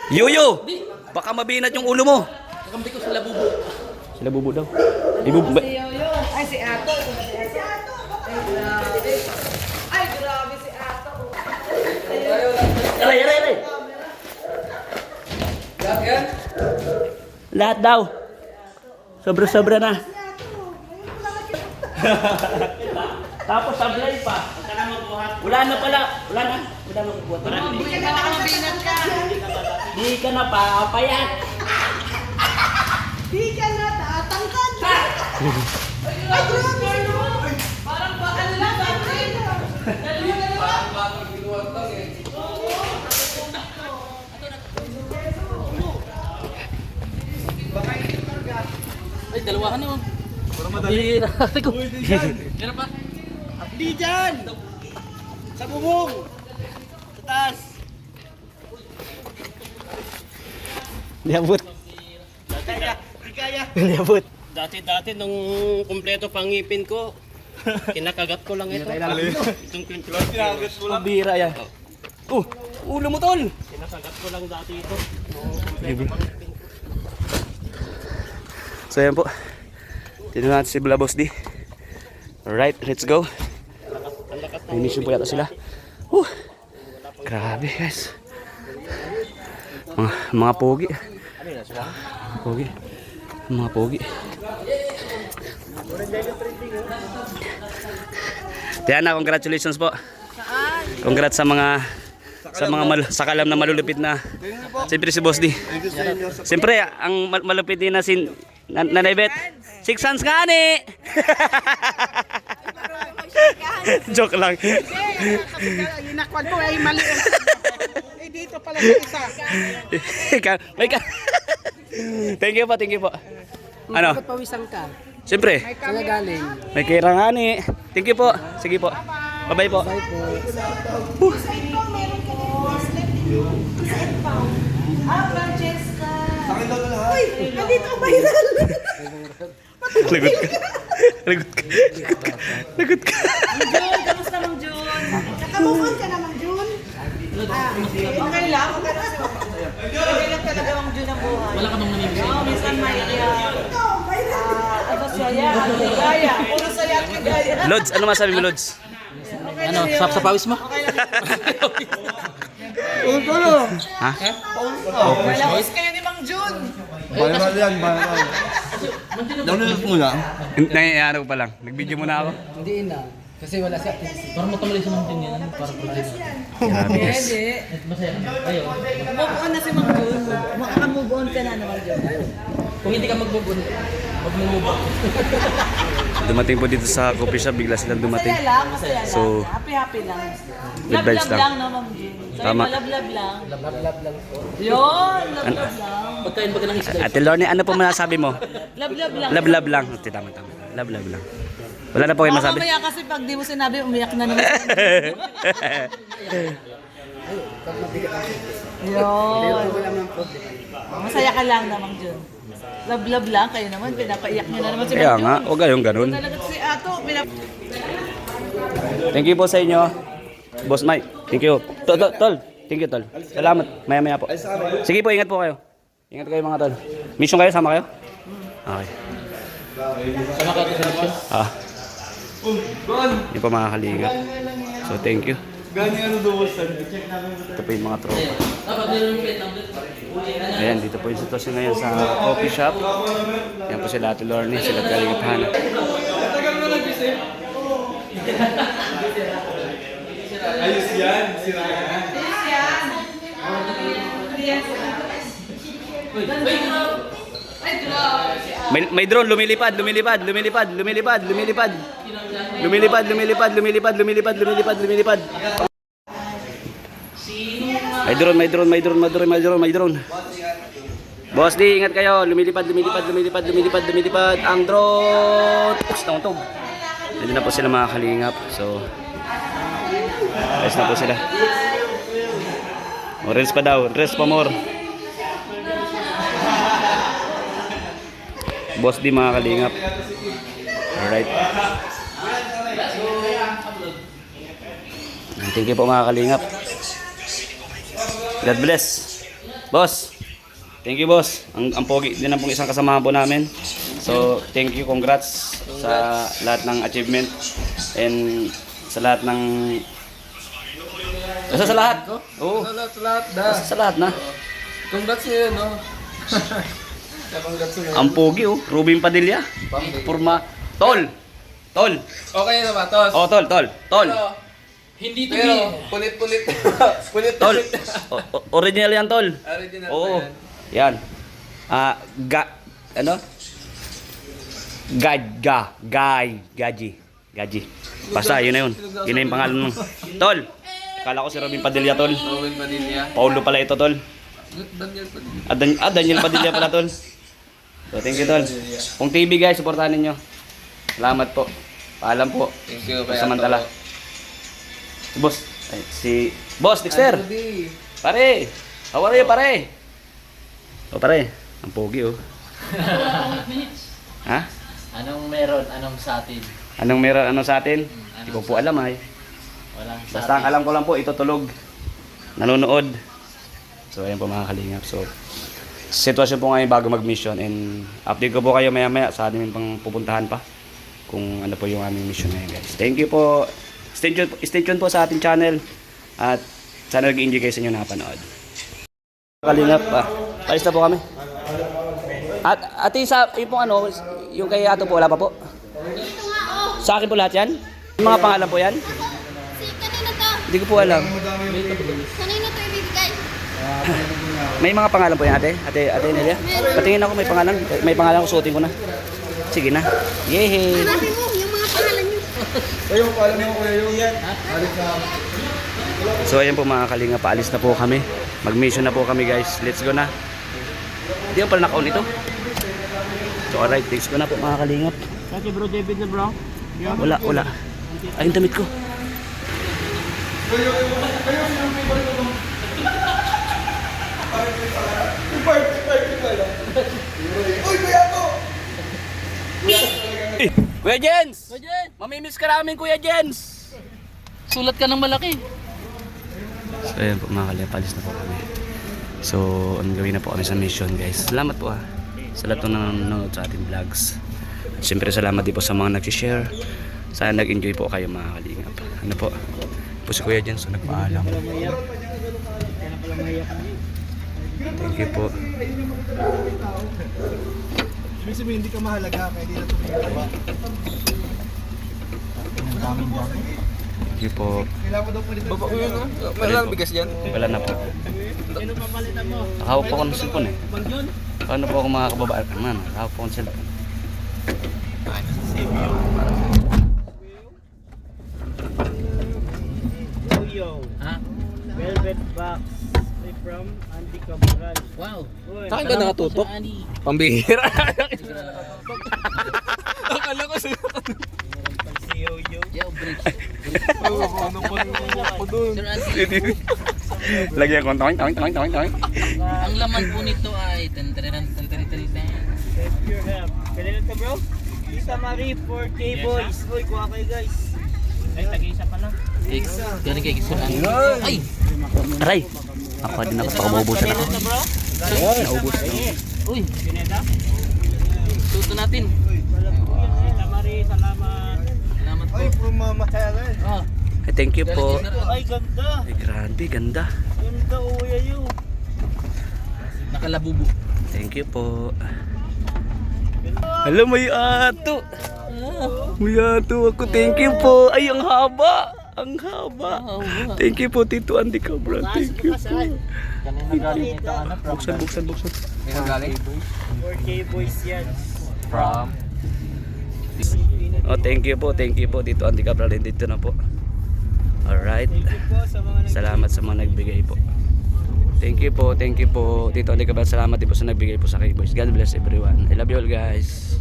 Yoyo! Baka mabinat yung ulo mo. Kakampi ko sa labubo. Sila bubo daw. Ibubo. Si Yoyo. Ay, si Ato. Ay, grabe. Ay, grabe si Ato. Aray. Lahat daw. Sobra-sobra na. Tapos sablay pa. Wala na pala. Wala na magbuhat. Hindi ka na makabinat ka. Di ka na papayat. Di ka na tatangkad. Ay, grabe. Parang baka lang natin. Parang bakal ginuwag lang eh. Ay, dalawahan yun. Parang madali. Ate ko. Meron pa? Di dyan! Sa bubong! Sa taas! Liabot. Kaya! Kaya! Liabot. Dati nung kumpleto pangipin ko, kinakagat ko lang ito. Itong Kinagas mo lang. Pabira yan. Ulo mo tol. Kinakagat ko lang dati ito. So yan po. Tignan natin si Bula Boss D. Alright, let's go. May mission po yata sila. Grabe guys. Mga pogi. Pogi. Mga pogi. Tiana, congratulations po. Congrats sa mga sa kalam na malulupit na. Siyempre si Boss D. Siyempre ang malupit din na si Nanay Bet. 6 hands nga ni. Joke lang. Inakwan ko ay mali. Eh, dito pala sa isa. Thank you po. Ano? Pawisan ka. Siyempre, Saan galing? may kira nga ni. Thank you po. Sige po. Bye-bye po. Francesca. Uy, nandito ang viral. Lagot ka. Jun, kamusta Mang Jun? Nakamove on ka na Mang Jun? Okay lang. Okay lang talaga Mang Jun ang buhay. Wala ka nung namimili. Oo, minsan may ano saya, kagaya. Puro saya at kagaya. Lods, ano masabi mo, Lods? Ano, sa pawis mo? Ha? Malawas kayo ni Mang Jun. Bayaran yan, bayaran. Download mo lang. Nangyayari ko pa lang. Nag-video muna ako. Hindi na. Kasi wala siya. Parang matamali sa mga yan. Para problema. Grabe guys. Masaya. Ayaw. Move on na si Mang Jun. Maka-move on ka na Mang Jun. Kung hindi ka mag-move on, mag-move on. Dumating po dito sa coffee shop. Bigla silang dumating. Masaya lang. So, Happy lang. good vibes Love-love lang. lang no, Mang Jun. Tama. Love-love lang. Love lang po. Yun, love-love lang. Pagkain ba ka ng isda? Ate Lorne, ano po masasabi mo? Love-love lang. Love lang. Tama. Love lang. Wala na po kayo masabi. Mamaya kasi pag di mo sinabi, umiyak na naman. Yun. Wala mang problem. Masaya ka lang namang Jun. Love lang. Kayo naman, pinapaiyak nyo na naman si Kaya Mang nga, Jun. huwag kayong ganun. Talaga si Ato, Thank you po sa inyo. Boss Mike, thank you. Tol, thank you tol. Salamat, maya po. Sige po, ingat po kayo. Ingat kayo mga tol. Mission kayo, sama kayo? Okay. Sama ka sa mission? Hindi pa makakalingat. So thank you. Ganyan ano daw sa Ito po yung mga tropa. Dapat nilulupit ng Ayan, dito po yung sitwasyon ngayon sa coffee shop. Ayan po sila Ate Lorne, sila Kalingap Hana. Ayos yan, sira yan. May drone, lumilipad. May drone. Boss D, ingat kayo. Lumilipad. Ang drone. Ups, tawag. Hindi na po sila mga kalingap. So, ayos na po sila. O, rest pa daw. Rest pa more. Boss D, mga kalingap. Alright. Thank you po mga kalingap. God bless. Boss, thank you boss. Ang pogi din ang pong isang kasamahan po namin. So, thank you, congrats sa lahat ng achievement and sa lahat ng sa lahat. Oo. Sa lahat na. Congrats sa'yo, no? Congrats sa'yo. Ang pogi oh, Rubin Padilla. Purma. Tol. Okay na ba, Tos? Oh, tol. Pero, hindi to pero, pulit-pulit. Tol. Original yan, tol. Original Oo. pa yan. Yan. Ano? Gaji. Basta, yun na yun. Yun na yung pangalan mo. Tol. Akala ko si Robin Padilla, tol. Robin Padilla. Paulo pala ito, tol. Daniel Padilla. Daniel Padilla pala, tol. So, thank you, tol. Kung TV, guys, supportahan ninyo. Salamat po. Paalam po. Thank you, Kuya Samantala. Ato. Si Boss Dexter. Pare. How are you, pare? O, pare. Ang pogi, oh. Ha? Anong meron? Anong sa atin? Anong meron? Ano sa atin? Hindi ko po alam, ay. Walang sa Basta ang alam ko lang po, itutulog. Nanonood. So, ayan po mga kalingap. So, sitwasyon po ngayon bago mag-mission. And update ko po kayo maya-maya sa aming pang pupuntahan pa. Kung ano po yung aming mission ngayon, guys. Thank you po. Stay tuned po sa ating channel. At sana nag-enjoy kayo sa inyo nakapanood. Kalingap, palis na po kami. At ate, yung pong ano, yung kay Ato po, wala pa po? Sa akin po lahat yan? Yung mga pangalan po yan? Kanina to. Hindi ko po alam. Kanina to ibibigay. May mga pangalan po yan, ate? Ate Nelia? Patingin ako, may pangalan. May pangalan ko, suotin ko na. Sige na. Yehey! Sabi mo, yung mga pangalan nyo. Ayun, paalam mo kuya yung yan. So ayan po mga kalinga, paalis na po kami. Mag-mission na po kami, guys. Let's go na. Hindi ko pala naka-on ito. So alright, let's go na po mga kalingap. Kasi bro, David na bro. Wala. Ay, yung damit ko. Kuya Jens! Mamimiss ka namin, Kuya Jens! Sulat ka ng malaki. So ayan po mga kalingap, paalis na po kami. So, ang gawin na po kami sa mission, guys. Salamat po sa lahat ng nanonood sa ating vlogs. At syempre salamat din po sa mga nag-share. Sana nag-enjoy po kayo mga kalingap. Ano po? Po si Kuya Jens, so nagpaalam. Thank you po. Ibig sabihin, hindi ka mahalaga kaya hindi na tumingin. Ang daming dyan. Thank you po. Kailangan mo daw pwede Baba ko yun, no? Wala nang bigas yan. Wala na po. Nakahawak po ako ng cellphone eh. Paano po ako makakababa? Man, nakahawak po ako ng cellphone. Ha? Velvet box. From Andy Cabral. Wow. Saan ka nakatutok? Pambihira. Akala ko sa'yo. Yo, bridge. Ano pa ako doon? Sir Andy, Lagyan ko. Tawing. ang laman po nito ay ten. Pure help. Kanina to bro? Isa Marie 4K boys. Uy, kuha kayo guys. Ay, tag-isa pa lang. Galing kay Sir Andy. Ay! Aray! Ako din ako, pakumubusan ako. Kanina to bro? Naubos ako. Uy! Pineda? Tuto natin. Wala po yan eh. Isa Marie, salamat. Salamat po. Ay, from Matayalan. Oh, Ay, thank you po. Ay, ganda. Ay, grabe, ganda. Ganda, uya yun. nakalabubo. Thank you po. Hello, may ato. May ato ako. Thank you po. Ay, ang haba. Ang haba. Thank you po, Tito Andy Cabral. Thank you po. Kanina galing ito, ano? Buksan. May nagaling? 4K boys yan. From? Oh, thank you po, Tito Andy Cabral. Dito na po. Alright. Thank you po sa mga Salamat sa mga nagbigay po. Thank you po, Tito Andy Cabral. Salamat din po sa nagbigay po sa kay boys. God bless everyone. I love you all, guys.